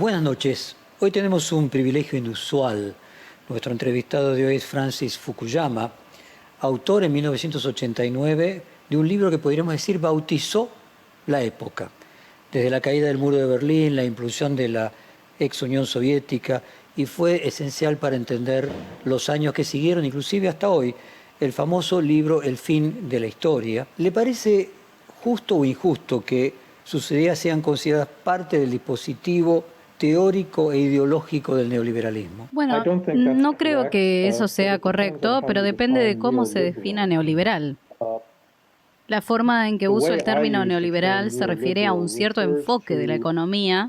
Buenas noches. Hoy tenemos un privilegio inusual. Nuestro entrevistado de hoy es Francis Fukuyama, autor en 1989 de un libro que podríamos decir bautizó la época. Desde la caída del muro de Berlín, la implosión de la ex Unión Soviética, y fue esencial para entender los años que siguieron, inclusive hasta hoy, el famoso libro El fin de la historia. ¿Le parece justo o injusto que sus ideas sean consideradas parte del dispositivo teórico e ideológico del neoliberalismo? Bueno, no creo que eso sea correcto, pero depende de cómo se defina neoliberal. La forma en que uso el término neoliberal se refiere a un cierto enfoque de la economía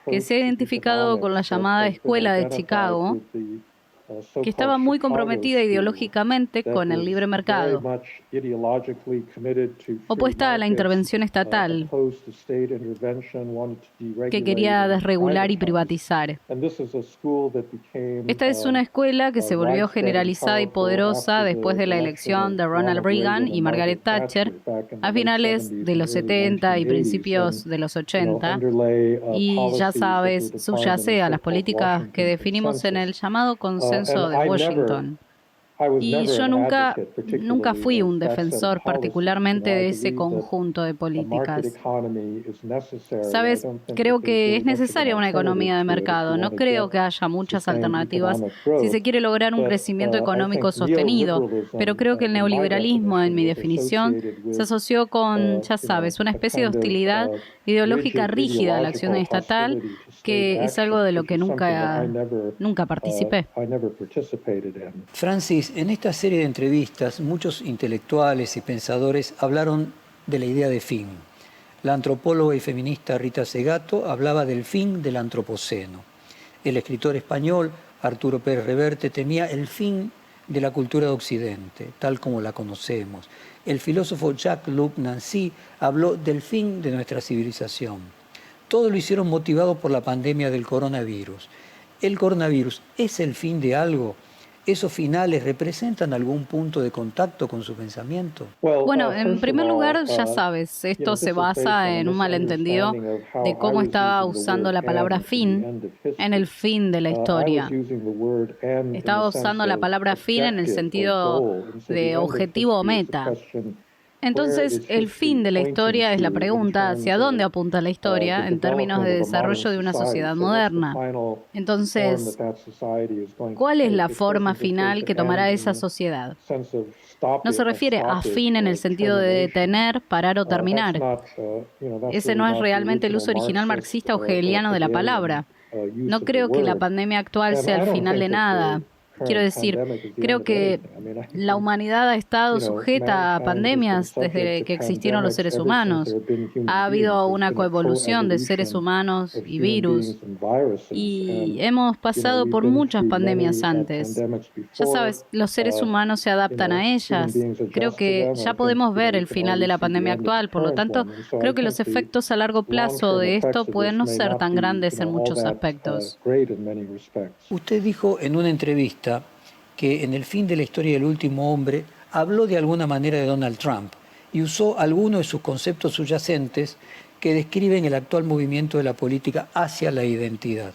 que se ha identificado con la llamada Escuela de Chicago, que estaba muy comprometida ideológicamente con el libre mercado, opuesta a la intervención estatal, que quería desregular y privatizar. Esta es una escuela que se volvió generalizada y poderosa después de la elección de Ronald Reagan y Margaret Thatcher a finales de los 70 y principios de los 80, y ya sabes, subyace a las políticas que definimos en el llamado consenso de Washington. Y yo nunca fui un defensor particularmente de ese conjunto de políticas. Sabes, creo que es necesaria una economía de mercado. No creo que haya muchas alternativas si se quiere lograr un crecimiento económico sostenido, pero creo que el neoliberalismo, en mi definición, se asoció con, ya sabes, una especie de hostilidad ideológica rígida a la acción estatal, que es algo de lo que nunca participé. Francis, en esta serie de entrevistas, muchos intelectuales y pensadores hablaron de la idea de fin. La antropóloga y feminista Rita Segato hablaba del fin del antropoceno. El escritor español Arturo Pérez Reverte temía el fin de la cultura de Occidente, tal como la conocemos. El filósofo Jacques-Luc Nancy habló del fin de nuestra civilización. Todo lo hicieron motivado por la pandemia del coronavirus. ¿El coronavirus es el fin de algo? ¿Esos finales representan algún punto de contacto con su pensamiento? Bueno, en primer lugar, ya sabes, esto se basa en un malentendido de cómo estaba usando la palabra fin en el fin de la historia. Estaba usando la palabra fin en el sentido de objetivo o meta. Entonces, el fin de la historia es la pregunta hacia dónde apunta la historia en términos de desarrollo de una sociedad moderna. Entonces, ¿cuál es la forma final que tomará esa sociedad? No se refiere a fin en el sentido de detener, parar o terminar. Ese no es realmente el uso original marxista o hegeliano de la palabra. No creo que la pandemia actual sea el final de nada. Quiero decir, creo que la humanidad ha estado sujeta a pandemias desde que existieron los seres humanos. Ha habido una coevolución de seres humanos y virus, y hemos pasado por muchas pandemias antes. Ya sabes, los seres humanos se adaptan a ellas. Creo que ya podemos ver el final de la pandemia actual, por lo tanto, creo que los efectos a largo plazo de esto pueden no ser tan grandes en muchos aspectos. Usted dijo en una entrevista que en el fin de la historia del último hombre habló de alguna manera de Donald Trump y usó algunos de sus conceptos subyacentes que describen el actual movimiento de la política hacia la identidad.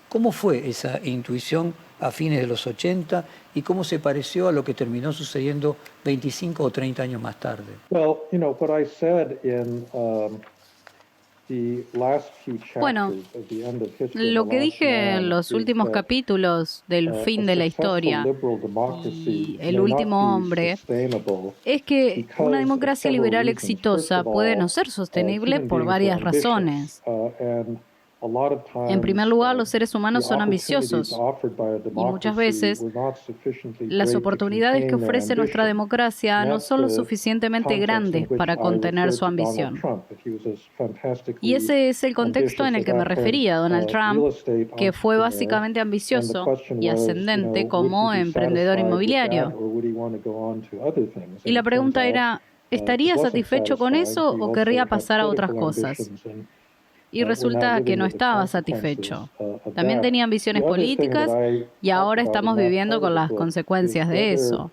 ¿Cómo fue esa intuición a fines de los 80 y cómo se pareció a lo que terminó sucediendo 25 o 30 años más tarde? Bueno, lo que dije en los últimos capítulos del fin de la historia y el último hombre es que una democracia liberal exitosa puede no ser sostenible por varias razones. En primer lugar, los seres humanos son ambiciosos y muchas veces las oportunidades que ofrece nuestra democracia no son lo suficientemente grandes para contener su ambición. Y ese es el contexto en el que me refería. Donald Trump, que fue básicamente ambicioso y ascendente como emprendedor inmobiliario. Y la pregunta era, ¿estaría satisfecho con eso o querría pasar a otras cosas? Y resulta que no estaba satisfecho. También tenía ambiciones políticas y ahora estamos viviendo con las consecuencias de eso.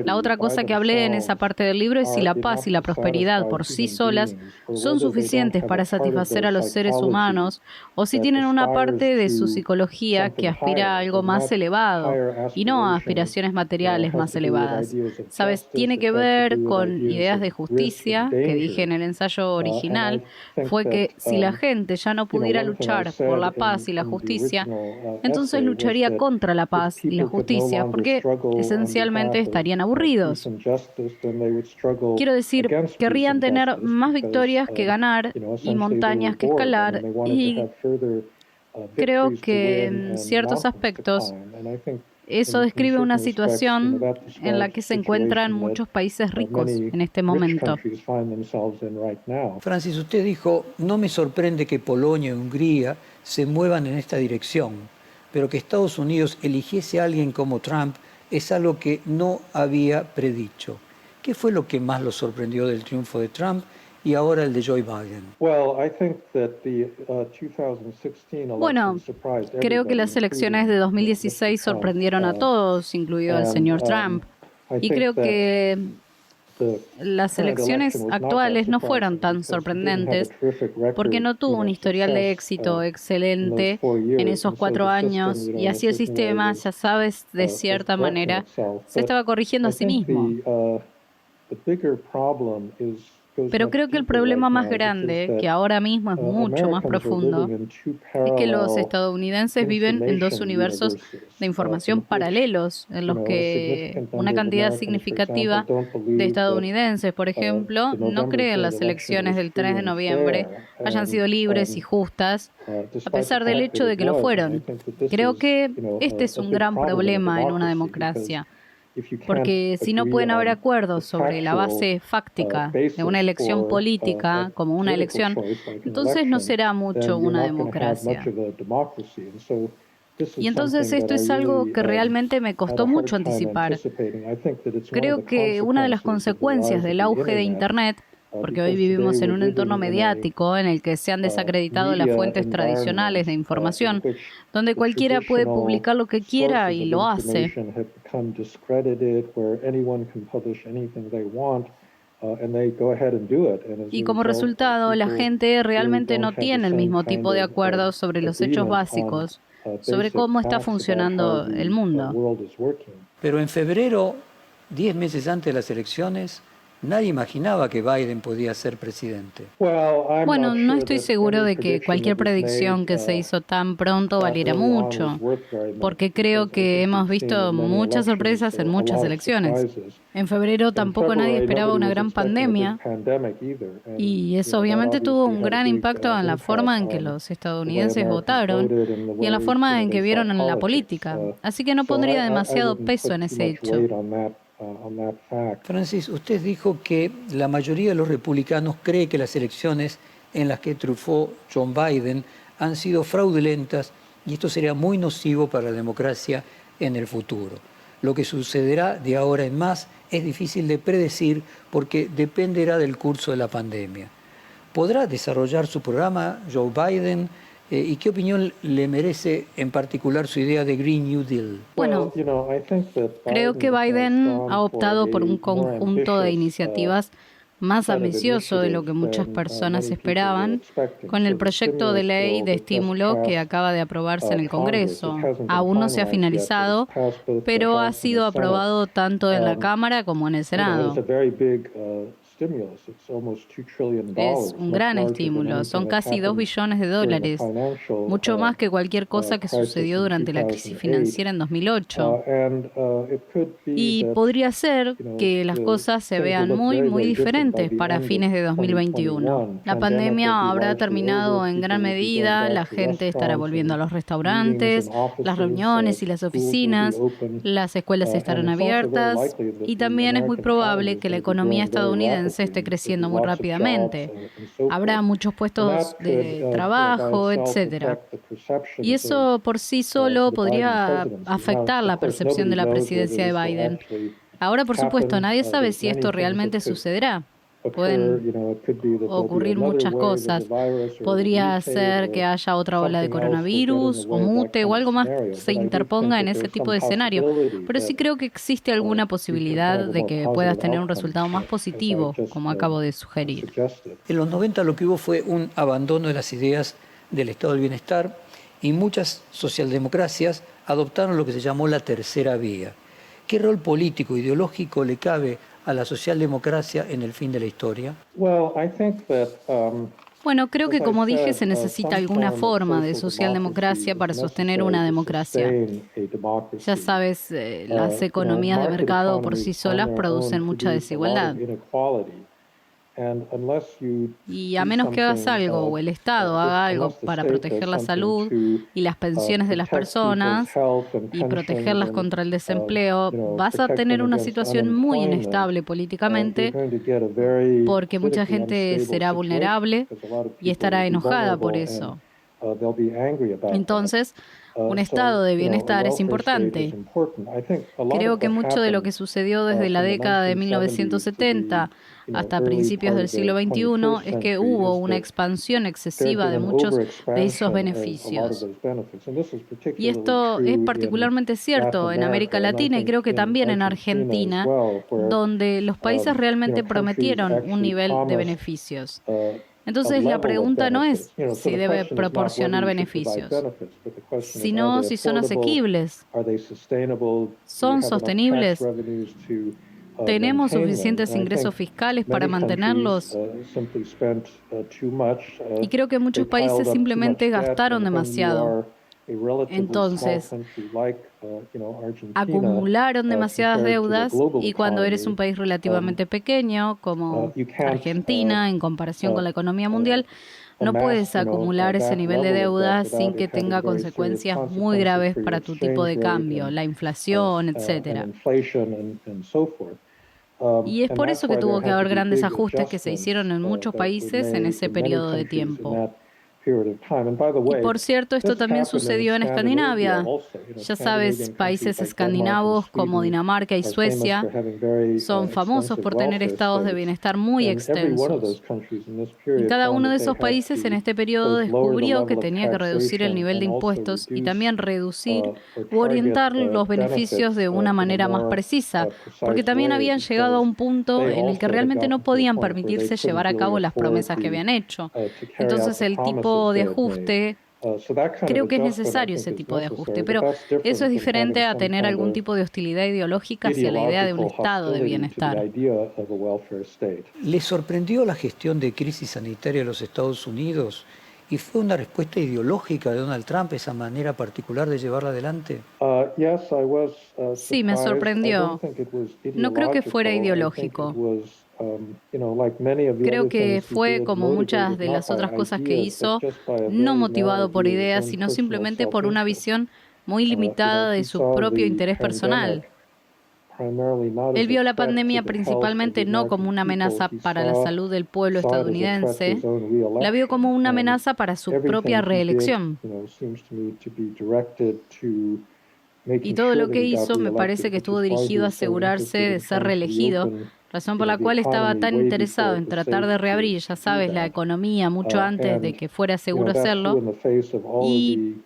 La otra cosa que hablé en esa parte del libro es si la paz y la prosperidad por sí solas son suficientes para satisfacer a los seres humanos o si tienen una parte de su psicología que aspira a algo más elevado y no a aspiraciones materiales más elevadas. Sabes, tiene que ver con ideas de justicia, que dije en el ensayo original, fue que si la gente ya no pudiera luchar por la paz y la justicia, entonces lucharía contra la paz y la justicia, porque esencialmente estarían aburridos. Quiero decir, querrían tener más victorias que ganar y montañas que escalar, y creo que en ciertos aspectos eso describe una situación en la que se encuentran muchos países ricos en este momento. Francis, usted dijo, no me sorprende que Polonia y Hungría se muevan en esta dirección, pero que Estados Unidos eligiese a alguien como Trump es algo que no había predicho. ¿Qué fue lo que más lo sorprendió del triunfo de Trump y ahora el de Joe Biden? Bueno, creo que las elecciones de 2016 sorprendieron a todos, incluido al señor Trump. Y creo que las elecciones actuales no fueron tan sorprendentes porque no tuvo un historial de éxito excelente en esos 4 años y así el sistema, ya sabes, de cierta manera, se estaba corrigiendo a sí mismo. Pero creo que el problema más grande, que ahora mismo es mucho más profundo, es que los estadounidenses viven en 2 universos de información paralelos, en los que una cantidad significativa de estadounidenses, por ejemplo, no creen las elecciones del 3 de noviembre hayan sido libres y justas, a pesar del hecho de que lo fueron. Creo que este es un gran problema en una democracia. Porque si no pueden haber acuerdos sobre la base fáctica de una elección política como una elección, entonces no será mucho una democracia. Y entonces esto es algo que realmente me costó mucho anticipar. Creo que una de las consecuencias del auge de Internet, porque hoy vivimos en un entorno mediático en el que se han desacreditado las fuentes tradicionales de información, donde cualquiera puede publicar lo que quiera y lo hace. Y como resultado, la gente realmente no tiene el mismo tipo de acuerdos sobre los hechos básicos, sobre cómo está funcionando el mundo. Pero en febrero, 10 meses antes de las elecciones, nadie imaginaba que Biden podía ser presidente. Bueno, no estoy seguro de que cualquier predicción que se hizo tan pronto valiera mucho, porque creo que hemos visto muchas sorpresas en muchas elecciones. En febrero tampoco nadie esperaba una gran pandemia y eso obviamente tuvo un gran impacto en la forma en que los estadounidenses votaron y en la forma en que vieron en la política. Así que no pondría demasiado peso en ese hecho. Francis, usted dijo que la mayoría de los republicanos cree que las elecciones en las que triunfó John Biden han sido fraudulentas y esto sería muy nocivo para la democracia en el futuro. Lo que sucederá de ahora en más es difícil de predecir porque dependerá del curso de la pandemia. ¿Podrá desarrollar su programa Joe Biden? ¿Y qué opinión le merece en particular su idea de Green New Deal? Bueno, creo que Biden ha optado por un conjunto de iniciativas más ambicioso de lo que muchas personas esperaban, con el proyecto de ley de estímulo que acaba de aprobarse en el Congreso. Aún no se ha finalizado, pero ha sido aprobado tanto en la Cámara como en el Senado. Es un gran estímulo, son casi $2 billones, mucho más que cualquier cosa que sucedió durante la crisis financiera en 2008. Y podría ser que las cosas se vean muy, muy diferentes para fines de 2021. La pandemia habrá terminado en gran medida, la gente estará volviendo a los restaurantes, las reuniones y las oficinas, las escuelas estarán abiertas y también es muy probable que la economía estadounidense esté creciendo muy rápidamente. Habrá muchos puestos de trabajo, etcétera. Y eso por sí solo podría afectar la percepción de la presidencia de Biden. Ahora, por supuesto, nadie sabe si esto realmente sucederá. Pueden ocurrir muchas cosas. Podría ser que haya otra ola de coronavirus o mute o algo más se interponga en ese tipo de escenario. Pero sí creo que existe alguna posibilidad de que puedas tener un resultado más positivo, como acabo de sugerir. En los 90 lo que hubo fue un abandono de las ideas del estado del bienestar y muchas socialdemocracias adoptaron lo que se llamó la tercera vía. ¿Qué rol político, ideológico le cabe a la socialdemocracia en el fin de la historia? Bueno, creo que como dije, se necesita alguna forma de socialdemocracia para sostener una democracia. Ya sabes, las economías de mercado por sí solas producen mucha desigualdad. Y a menos que hagas algo o el Estado haga algo para proteger la salud y las pensiones de las personas y protegerlas contra el desempleo, vas a tener una situación muy inestable políticamente porque mucha gente será vulnerable y estará enojada por eso. Entonces, un estado de bienestar es importante. Creo que mucho de lo que sucedió desde la década de 1970 hasta principios del siglo XXI es que hubo una expansión excesiva de muchos de esos beneficios. Y esto es particularmente cierto en América Latina y creo que también en Argentina, donde los países realmente prometieron un nivel de beneficios. Entonces la pregunta no es si debe proporcionar beneficios, sino si son asequibles, son sostenibles, tenemos suficientes ingresos fiscales para mantenerlos. Y creo que muchos países simplemente gastaron demasiado. Entonces, acumularon demasiadas deudas y cuando eres un país relativamente pequeño, como Argentina, en comparación con la economía mundial, no puedes acumular ese nivel de deuda sin que tenga consecuencias muy graves para tu tipo de cambio, la inflación, etcétera. Y es por eso que tuvo que haber grandes ajustes que se hicieron en muchos países en ese periodo de tiempo. Y por cierto, esto también sucedió en Escandinavia. Ya sabes, países escandinavos como Dinamarca y Suecia son famosos por tener estados de bienestar muy extensos. Y cada uno de esos países en este periodo descubrió que tenía que reducir el nivel de impuestos y también reducir u orientar los beneficios de una manera más precisa, porque también habían llegado a un punto en el que realmente no podían permitirse llevar a cabo las promesas que habían hecho. Entonces el tipo de ajuste, creo que es necesario ese tipo de ajuste, pero eso es diferente a tener algún tipo de hostilidad ideológica hacia la idea de un estado de bienestar. ¿Le sorprendió la gestión de crisis sanitaria de los Estados Unidos? ¿Y fue una respuesta ideológica de Donald Trump esa manera particular de llevarla adelante? Sí, me sorprendió. No creo que fuera ideológico. Creo que fue, como muchas de las otras cosas que hizo, no motivado por ideas, sino simplemente por una visión muy limitada de su propio interés personal. Él vio la pandemia principalmente no como una amenaza para la salud del pueblo estadounidense, la vio como una amenaza para su propia reelección. Y todo lo que hizo me parece que estuvo dirigido a asegurarse de ser reelegido, razón por la cual estaba tan interesado en tratar de reabrir, ya sabes, la economía mucho antes de que fuera seguro hacerlo. Y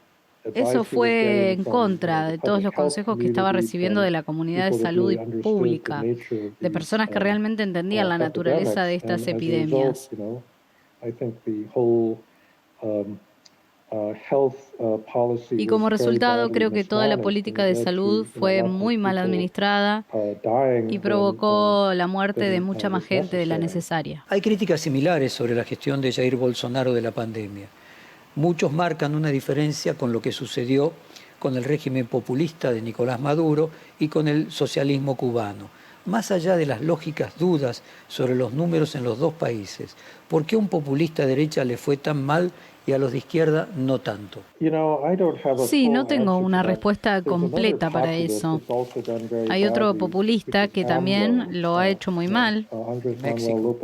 eso fue en contra de todos los consejos que estaba recibiendo de la comunidad de salud pública, de personas que realmente entendían la naturaleza de estas epidemias. Y como resultado, creo que toda la política de salud fue muy mal administrada y provocó la muerte de mucha más gente de la necesaria. Hay críticas similares sobre la gestión de Jair Bolsonaro de la pandemia. Muchos marcan una diferencia con lo que sucedió con el régimen populista de Nicolás Maduro y con el socialismo cubano. Más allá de las lógicas dudas sobre los números en los dos países, ¿por qué a un populista de derecha le fue tan mal y a los de izquierda no tanto? Sí, no tengo una respuesta completa para eso. Hay otro populista que también lo ha hecho muy mal,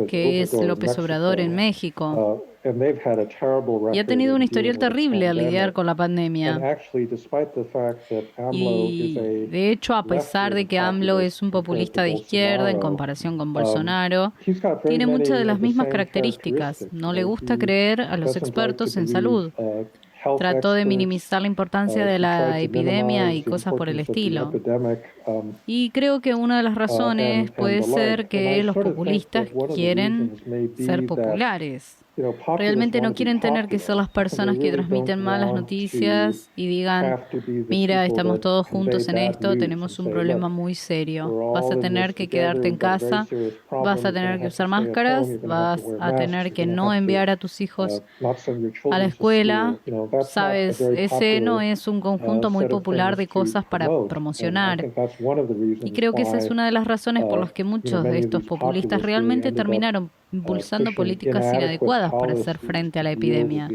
que es López Obrador en México. y ha tenido un historial terrible al lidiar con la pandemia. Y de hecho, a pesar de que AMLO es un populista de izquierda en comparación con Bolsonaro, tiene muchas de las mismas características. No le gusta creer a los expertos en salud. Trató de minimizar la importancia de la epidemia y cosas por el estilo. Y creo que una de las razones puede ser que los populistas quieren ser populares. Realmente no quieren tener que ser las personas que transmiten malas noticias y digan, mira, estamos todos juntos en esto, tenemos un problema muy serio. Vas a tener que quedarte en casa, vas a tener que usar máscaras, vas a tener que no enviar a tus hijos a la escuela. Sabes, ese no es un conjunto muy popular de cosas para promocionar. Y creo que esa es una de las razones por las que muchos de estos populistas realmente terminaron impulsando políticas inadecuadas para hacer frente a la epidemia.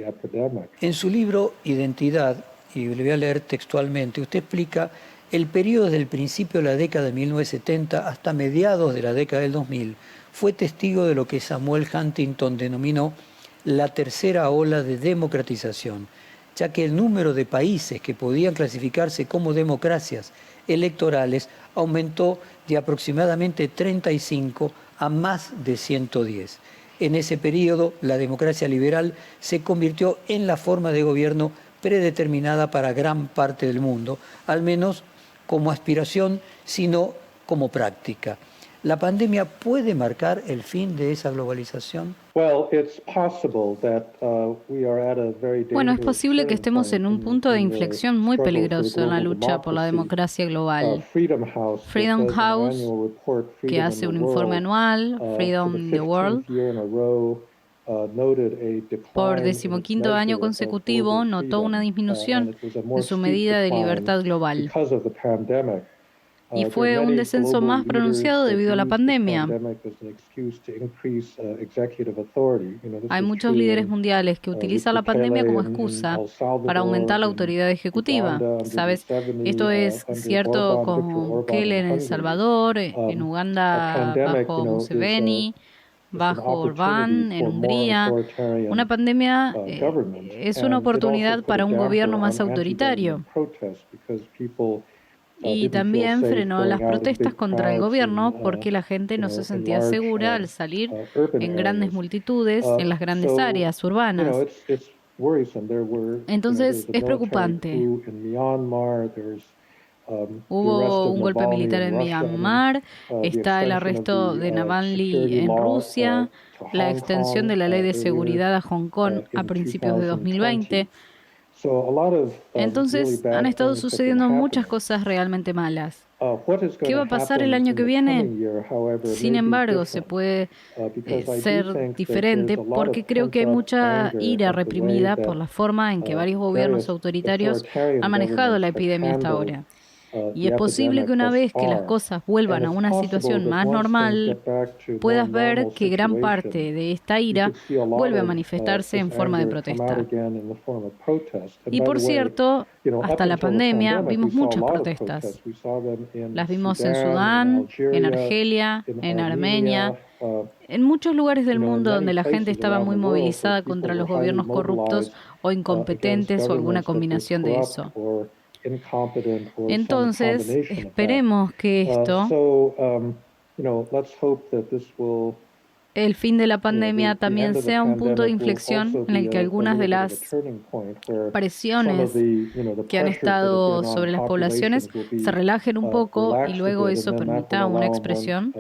En su libro Identidad, y le voy a leer textualmente, usted explica el periodo desde el principio de la década de 1970 hasta mediados de la década del 2000 fue testigo de lo que Samuel Huntington denominó la tercera ola de democratización, ya que el número de países que podían clasificarse como democracias electorales aumentó de aproximadamente 35 a más de 110. En ese periodo, la democracia liberal se convirtió en la forma de gobierno predeterminada para gran parte del mundo, al menos como aspiración, sino como práctica. ¿La pandemia puede marcar el fin de esa globalización? Bueno, es posible que estemos en un punto de inflexión muy peligroso en la lucha por la democracia global. Freedom House, que hace un informe anual, Freedom in the World, por 15º año consecutivo notó una disminución en su medida de libertad global. Y fue un descenso más pronunciado debido a la pandemia. Hay muchos líderes mundiales que utilizan la pandemia como excusa para aumentar la autoridad ejecutiva. ¿Sabes? Esto es cierto con Bukele en El Salvador, en Uganda bajo Museveni, bajo Orbán, en Hungría. Una pandemia es una oportunidad para un gobierno más autoritario. Y también frenó las protestas contra el gobierno porque la gente no se sentía segura al salir en grandes multitudes en las grandes áreas urbanas. Entonces es preocupante. Hubo un golpe militar en Myanmar, está el arresto de Navalny en Rusia, la extensión de la ley de seguridad a Hong Kong a principios de 2020. Entonces han estado sucediendo muchas cosas realmente malas. ¿Qué va a pasar el año que viene? Sin embargo, se puede ser diferente porque creo que hay mucha ira reprimida por la forma en que varios gobiernos autoritarios han manejado la epidemia hasta ahora. Y es posible que una vez que las cosas vuelvan a una situación más normal, puedas ver que gran parte de esta ira vuelve a manifestarse en forma de protesta. Y por cierto, hasta la pandemia vimos muchas protestas. Las vimos en Sudán, en Argelia, en Armenia, en muchos lugares del mundo donde la gente estaba muy movilizada contra los gobiernos corruptos o incompetentes o alguna combinación de eso. Entonces, esperemos que esto, el fin de la pandemia, también sea un punto de inflexión en el que algunas de las presiones que han estado sobre las poblaciones se relajen un poco y luego eso permita una expresión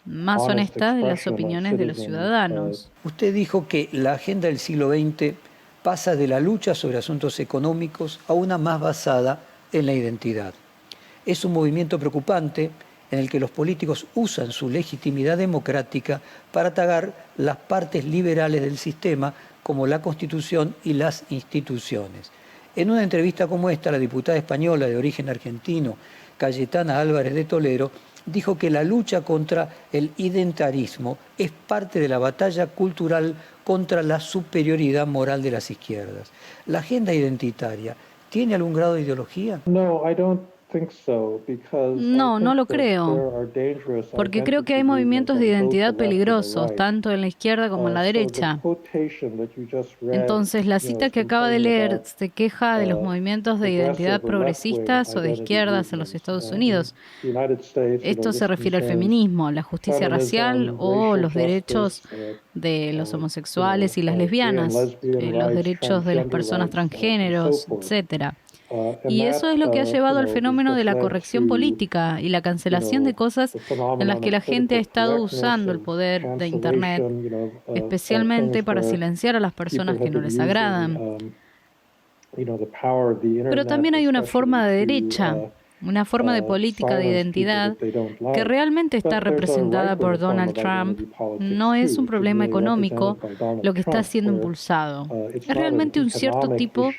más honesta de las opiniones de los ciudadanos. Usted dijo que la agenda del siglo XX pasa de la lucha sobre asuntos económicos a una más basada en la identidad. Es un movimiento preocupante en el que los políticos usan su legitimidad democrática para atacar las partes liberales del sistema, como la Constitución y las instituciones. En una entrevista como esta, la diputada española de origen argentino, Cayetana Álvarez de Toledo, dijo que la lucha contra el identitarismo es parte de la batalla cultural contra la superioridad moral de las izquierdas. ¿La agenda identitaria tiene algún grado de ideología? No, no lo creo, porque creo que hay movimientos de identidad peligrosos, tanto en la izquierda como en la derecha. Entonces, la cita que acaba de leer se queja de los movimientos de identidad progresistas o de izquierdas en los Estados Unidos. Esto se refiere al feminismo, la justicia racial o los derechos de los homosexuales y las lesbianas, los derechos de las personas transgéneros, etcétera. Y eso es lo que ha llevado al fenómeno de la corrección política y la cancelación de cosas en las que la gente ha estado usando el poder de Internet, especialmente para silenciar a las personas que no les agradan. Pero también hay una forma de derecha, una forma de política de identidad que realmente está representada por Donald Trump. No es un problema económico lo que está siendo impulsado. Es realmente un cierto tipo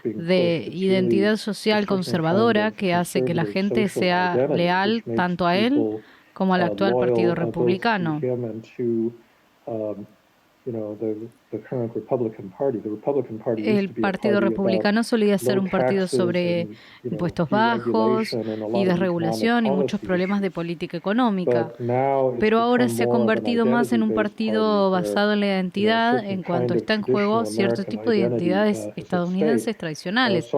de identidad social conservadora que hace que la gente sea leal tanto a él como al actual Partido Republicano. El Partido Republicano solía ser un partido sobre impuestos bajos y desregulación y muchos problemas de política económica, pero ahora se ha convertido más en un partido basado en la identidad en cuanto está en juego cierto tipo de identidades estadounidenses tradicionales.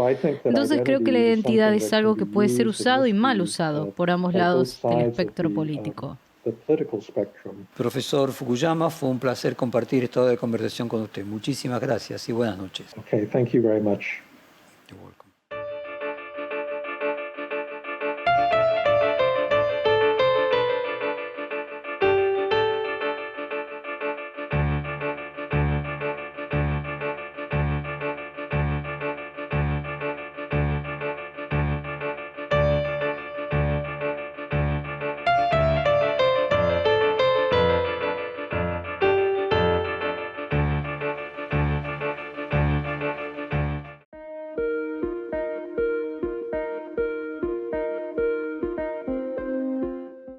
Entonces creo que la identidad es algo que puede ser usado y mal usado por ambos lados del espectro político. Profesor Fukuyama, fue un placer compartir esta hora de conversación con usted. Muchísimas gracias y buenas noches. Okay, thank you very much. You're welcome.